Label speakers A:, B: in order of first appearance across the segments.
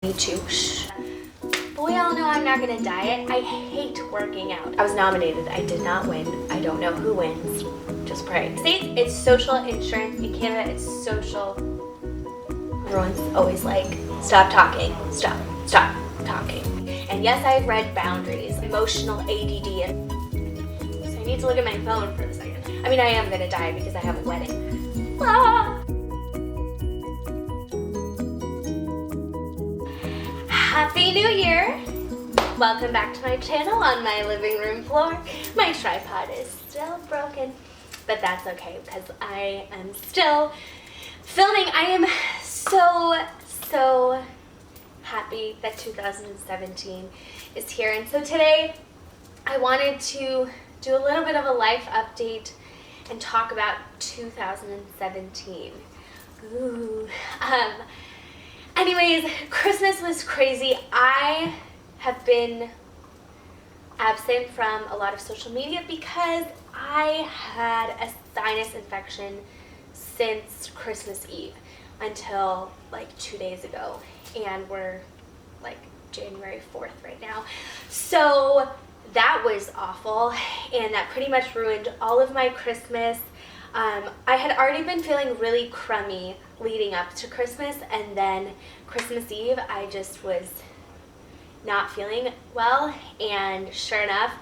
A: Me too. Shh. But we all know I'm not gonna diet. I hate working out. I was nominated. I did not win. I don't know who wins. Just pray. In the States, it's social insurance. In Canada, it's social. Everyone's always like, stop talking. Stop talking. And yes, I've read Boundaries, emotional ADD. So I need to look at my phone for a second. I mean, I am gonna die because I have a wedding. Ah! Happy New Year! Welcome back to my channel on my living room floor. My tripod is still broken, but that's okay because I am still filming. I am so happy that 2017 is here. And so today I wanted to do a little bit of a life update and talk about 2017. Ooh. Anyways, Christmas was crazy. I have been absent from a lot of social media because I had a sinus infection since Christmas Eve until like 2 days ago, and we're like January 4th right now. So that was awful, and that pretty much ruined all of my Christmas. I had already been feeling really crummy leading up to Christmas, and then Christmas Eve I just was not feeling well, and sure enough,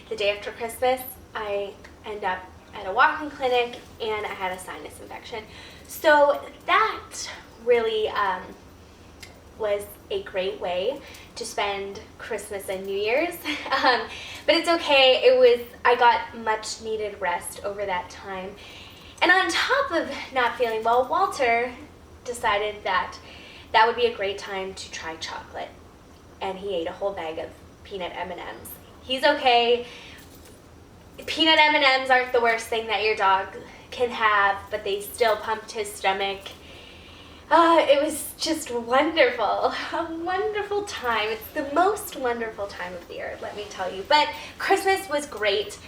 A: the day after Christmas I end up at a walk-in clinic and I had a sinus infection. So that really was a great way to spend Christmas and New Year's, but it's okay. I got much needed rest over that time. And on top of not feeling well, Walter decided that that would be a great time to try chocolate, and he ate a whole bag of peanut M&Ms. He's okay. Peanut M&Ms aren't the worst thing that your dog can have, but they still pumped his stomach. It was just wonderful, a wonderful time. It's the most wonderful time of the year, let me tell you. But Christmas was great.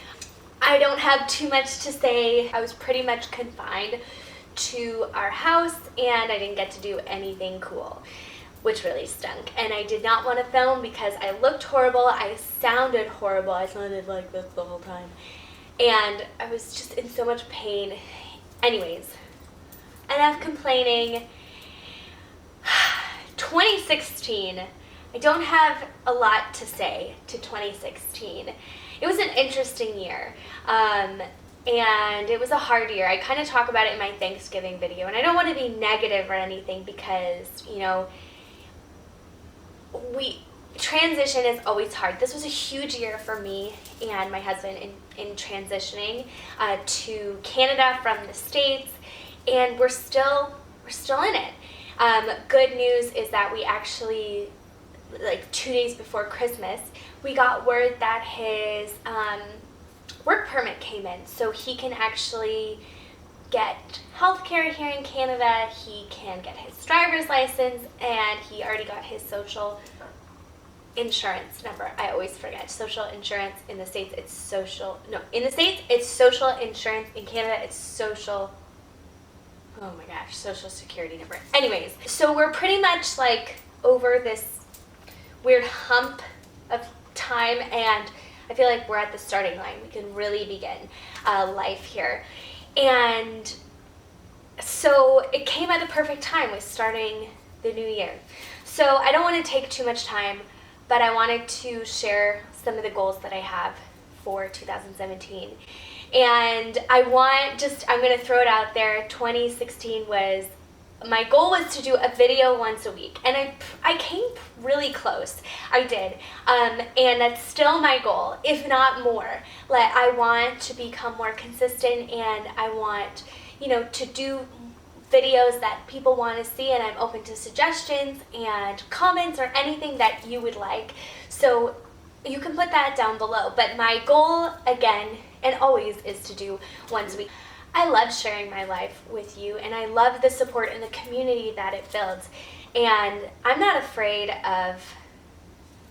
A: I don't have too much to say. I was pretty much confined to our house, and I didn't get to do anything cool, which really stunk. And I did not want to film because I looked horrible, I sounded horrible, I sounded like this the whole time, and I was just in so much pain. Anyways, enough complaining. 2016, I don't have a lot to say to 2016. It was an interesting year, and it was a hard year. I kind of talk about it in my Thanksgiving video, and I don't want to be negative or anything because, you know, transition is always hard. This was a huge year for me and my husband in transitioning to Canada from the States, and we're still in it. Good news is that we actually, like 2 days before Christmas, we got word that his work permit came in, so he can actually get healthcare here in Canada. He can get his driver's license, and he already got his social insurance number. I always forget. Social insurance in the States, it's social. No, in the States, it's social insurance. In Canada, it's social. Oh my gosh, social security number. Anyways, so we're pretty much like over this weird hump of time, and I feel like we're at the starting line. We can really begin life here. And so it came at the perfect time with starting the new year. So I don't want to take too much time, but I wanted to share some of the goals that I have for 2017. And I'm going to throw it out there. 2016 was, my goal was to do a video once a week, and I came really close. I did, and that's still my goal, if not more. Like, I want to become more consistent, and I want, you know, to do videos that people want to see, and I'm open to suggestions and comments or anything that you would like. So you can put that down below. But my goal, again, and always, is to do once a week. I love sharing my life with you, and I love the support and the community that it builds. And I'm not afraid of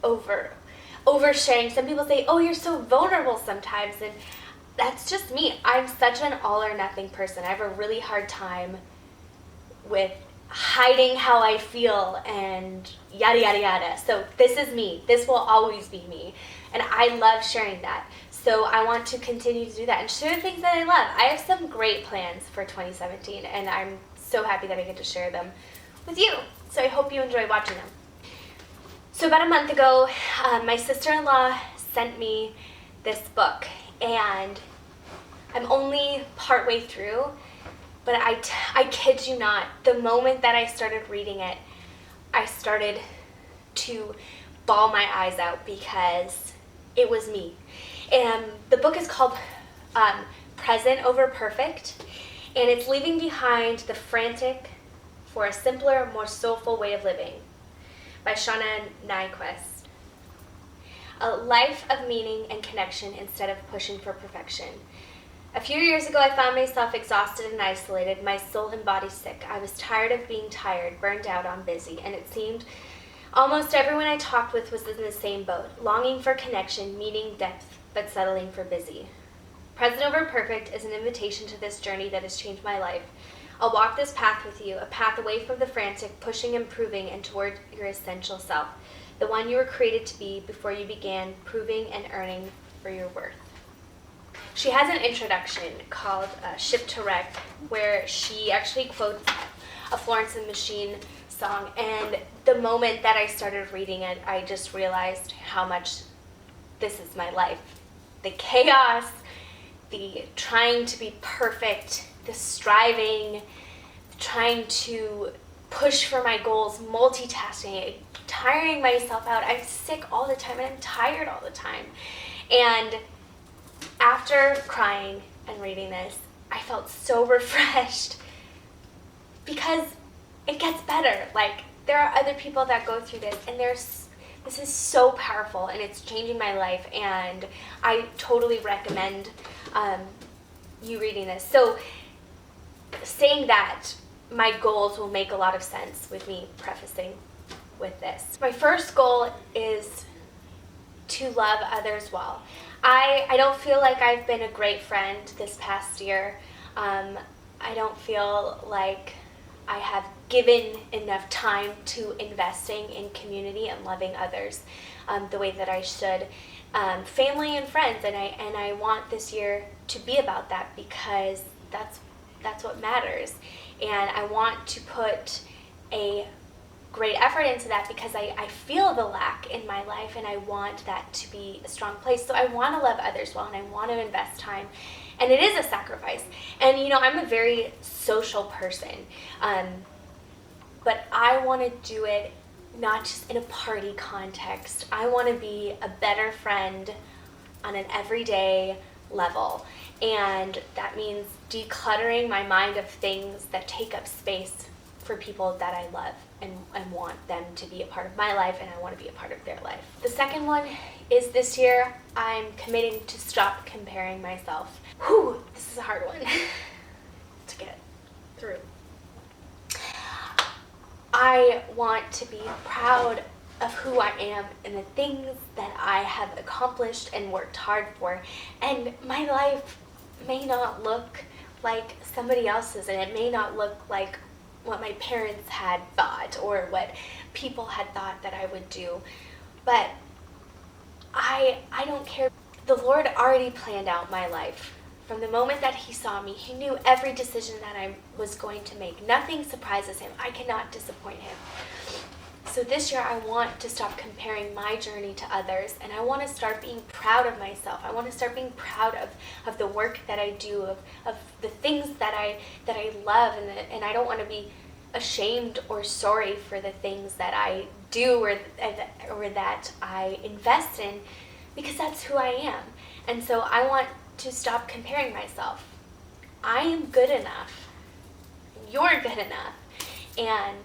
A: oversharing. Some people say, oh, you're so vulnerable sometimes, and that's just me. I'm such an all or nothing person. I have a really hard time with hiding how I feel and yada yada yada. So this is me. This will always be me. And I love sharing that. So I want to continue to do that and share things that I love. I have some great plans for 2017, and I'm so happy that I get to share them with you. So I hope you enjoy watching them. So about a month ago, my sister-in-law sent me this book, and I'm only partway through, but I kid you not, the moment that I started reading it, I started to bawl my eyes out because it was me. And the book is called Present Over Perfect, and it's leaving behind the frantic for a simpler, more soulful way of living by Shauna Nyquist. A life of meaning and connection instead of pushing for perfection. A few years ago, I found myself exhausted and isolated, my soul and body sick. I was tired of being tired, burned out on busy, and it seemed almost everyone I talked with was in the same boat, longing for connection, meaning, depth, but settling for busy. Present Over Perfect is an invitation to this journey that has changed my life. I'll walk this path with you, a path away from the frantic, pushing, improving, and toward your essential self, the one you were created to be before you began proving and earning for your worth. She has an introduction called Ship to Wreck, where she actually quotes a Florence and the Machine song, and the moment that I started reading it, I just realized how much this is my life. The chaos, the trying to be perfect, the striving, trying to push for my goals, multitasking, tiring myself out. I'm sick all the time and I'm tired all the time. And after crying and reading this, I felt so refreshed because it gets better. Like, there are other people that go through this, and this is so powerful, and it's changing my life, and I totally recommend you reading this. So saying that, my goals will make a lot of sense with me prefacing with this. My first goal is to love others well. I don't feel like I've been a great friend this past year. I don't feel like I have given enough time to investing in community and loving others the way that I should. Family and friends, and I want this year to be about that because that's what matters. And I want to put a great effort into that because I feel the lack in my life, and I want that to be a strong place. So I want to love others well, and I want to invest time, and it is a sacrifice. And I'm a very social person, but I want to do it not just in a party context. I want to be a better friend on an everyday level, and that means decluttering my mind of things that take up space for people that I love and want them to be a part of my life, and I want to be a part of their life. The second one is this year I'm committing to stop comparing myself. Whew, this is a hard one to get through. I want to be proud of who I am and the things that I have accomplished and worked hard for, and my life may not look like somebody else's, and it may not look like what my parents had thought or what people had thought that I would do, but I don't care. The Lord already planned out my life. From the moment that He saw me, He knew every decision that I was going to make. Nothing surprises Him. I cannot disappoint Him. So this year I want to stop comparing my journey to others, and I want to start being proud of myself. I want to start being proud of the work that I do, of the things that I love, and I don't want to be ashamed or sorry for the things that I do or that I invest in, because that's who I am. And so I want to stop comparing myself. I am good enough. You're good enough. And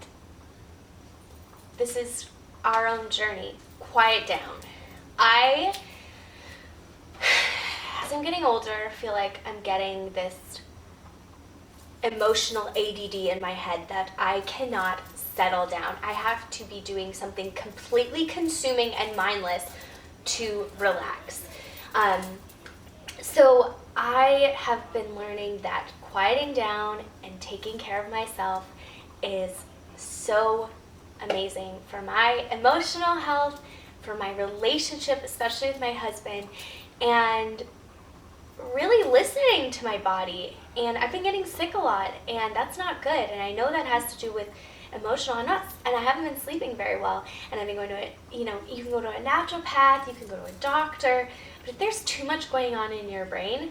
A: this is our own journey. Quiet down. As I'm getting older, feel like I'm getting this emotional ADD in my head that I cannot settle down. I have to be doing something completely consuming and mindless to relax. So I have been learning that quieting down and taking care of myself is so amazing for my emotional health, for my relationship, especially with my husband, and really listening to my body. And I've been getting sick a lot, and that's not good. And I know that has to do with emotional. And I haven't been sleeping very well. And I've been going to you can go to a naturopath, you can go to a doctor, but if there's too much going on in your brain,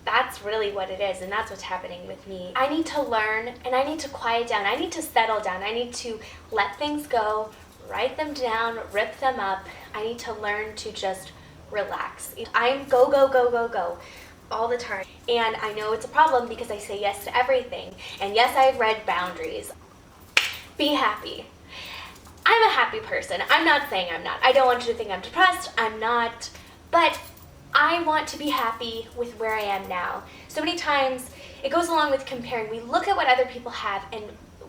A: that's really what it is, and that's what's happening with me. I need to learn, and I need to quiet down. I need to settle down. I need to let things go, write them down, rip them up. I need to learn to just relax. I'm go, go, go, go, go all the time. And I know it's a problem because I say yes to everything. And yes, I've read boundaries. Be happy. I'm a happy person. I'm not saying I'm not. I don't want you to think I'm depressed. I'm not. But I want to be happy with where I am now. So many times it goes along with comparing. We look at what other people have and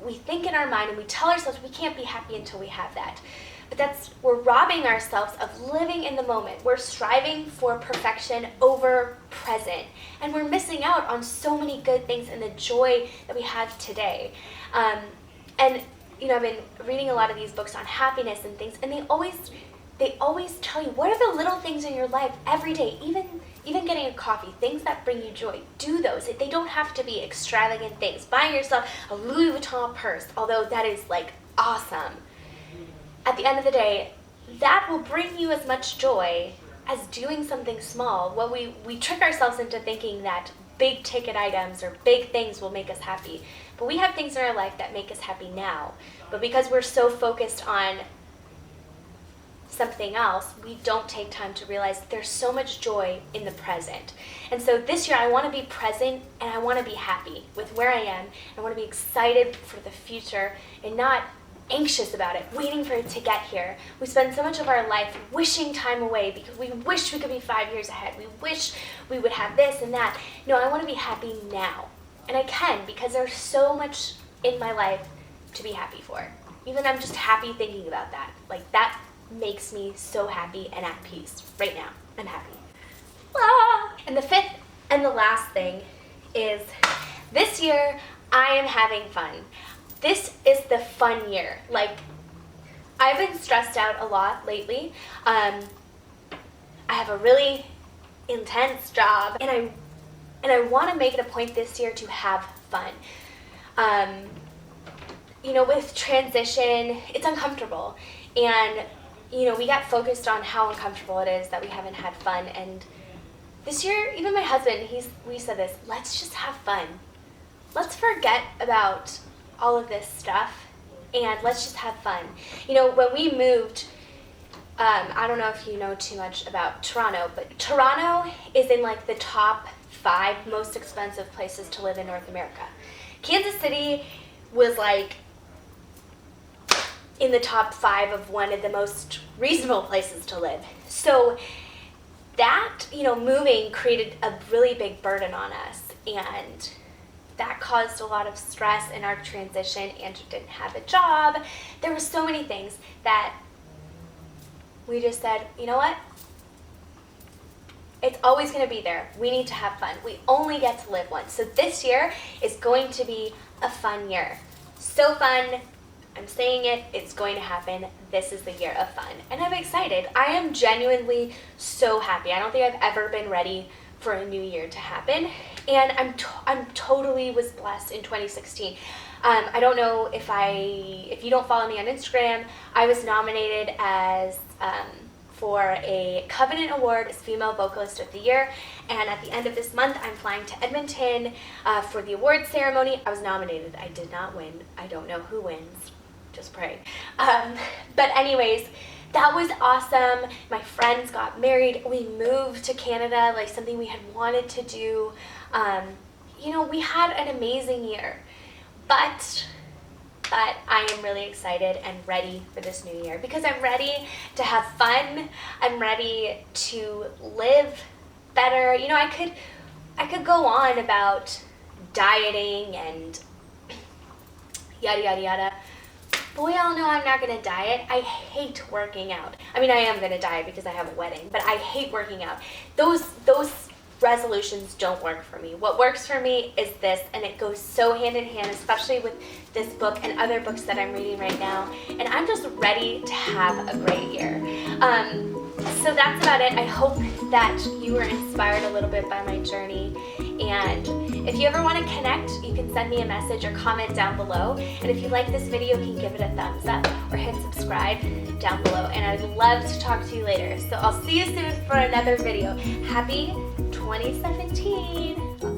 A: we think in our mind and we tell ourselves we can't be happy until we have that. But we're robbing ourselves of living in the moment. We're striving for perfection over present. And we're missing out on so many good things and the joy that we have today. And I've been reading a lot of these books on happiness and things, and they always tell you, what are the little things in your life every day, even getting a coffee, things that bring you joy. Do those. They don't have to be extravagant things. Buying yourself a Louis Vuitton purse, although that is like awesome. At the end of the day, that will bring you as much joy as doing something small. Well, we trick ourselves into thinking that big ticket items or big things will make us happy. But we have things in our life that make us happy now. But because we're so focused on something else, we don't take time to realize that there's so much joy in the present. And so this year I want to be present and I want to be happy with where I am. I want to be excited for the future and not anxious about it, waiting for it to get here. We spend so much of our life wishing time away because we wish we could be 5 years ahead. We wish we would have this and that. No, I want to be happy now. And I can, because there's so much in my life to be happy for. Even I'm just happy thinking about that. Like, that makes me so happy and at peace. Right now, I'm happy. Ah! And the fifth and the last thing is this year I am having fun. This is the fun year. Like, I've been stressed out a lot lately. I have a really intense job, and I want to make it a point this year to have fun. With transition, it's uncomfortable, and we got focused on how uncomfortable it is that we haven't had fun. And this year, even my husband, we said this: let's just have fun. Let's forget about all of this stuff, and let's just have fun. When we moved, I don't know if you know too much about Toronto, but Toronto is in like the top 5 most expensive places to live in North America. Kansas City was like in the top 5 of one of the most reasonable places to live. So that, moving created a really big burden on us, and that caused a lot of stress in our transition. Andrew didn't have a job. There were so many things that we just said, you know what? It's always going to be there. We need to have fun. We only get to live once. So this year is going to be a fun year. So fun. I'm saying it. It's going to happen. This is the year of fun. And I'm excited. I am genuinely so happy. I don't think I've ever been ready for a new year to happen. And I'm totally was blessed in 2016. I don't know if you don't follow me on Instagram, I was nominated as for a Covenant Award as Female Vocalist of the Year. And at the end of this month, I'm flying to Edmonton for the award ceremony. I was nominated. I did not win. I don't know who wins. Just pray. But anyways, that was awesome. My friends got married. We moved to Canada, like something we had wanted to do. We had an amazing year. But I am really excited and ready for this new year because I'm ready to have fun. I'm ready to live better. I could go on about dieting and yada, yada, yada. But we all know I'm not going to diet. I hate working out. I mean, I am going to diet because I have a wedding, but I hate working out. Those resolutions don't work for me. What works for me is this, and it goes so hand in hand, especially with this book and other books that I'm reading right now. And I'm just ready to have a great year. So that's about it. I hope that you were inspired a little bit by my journey. And if you ever want to connect, you can send me a message or comment down below. And if you like this video, you can give it a thumbs up or hit subscribe down below. And I would love to talk to you later. So I'll see you soon for another video. Happy 2017.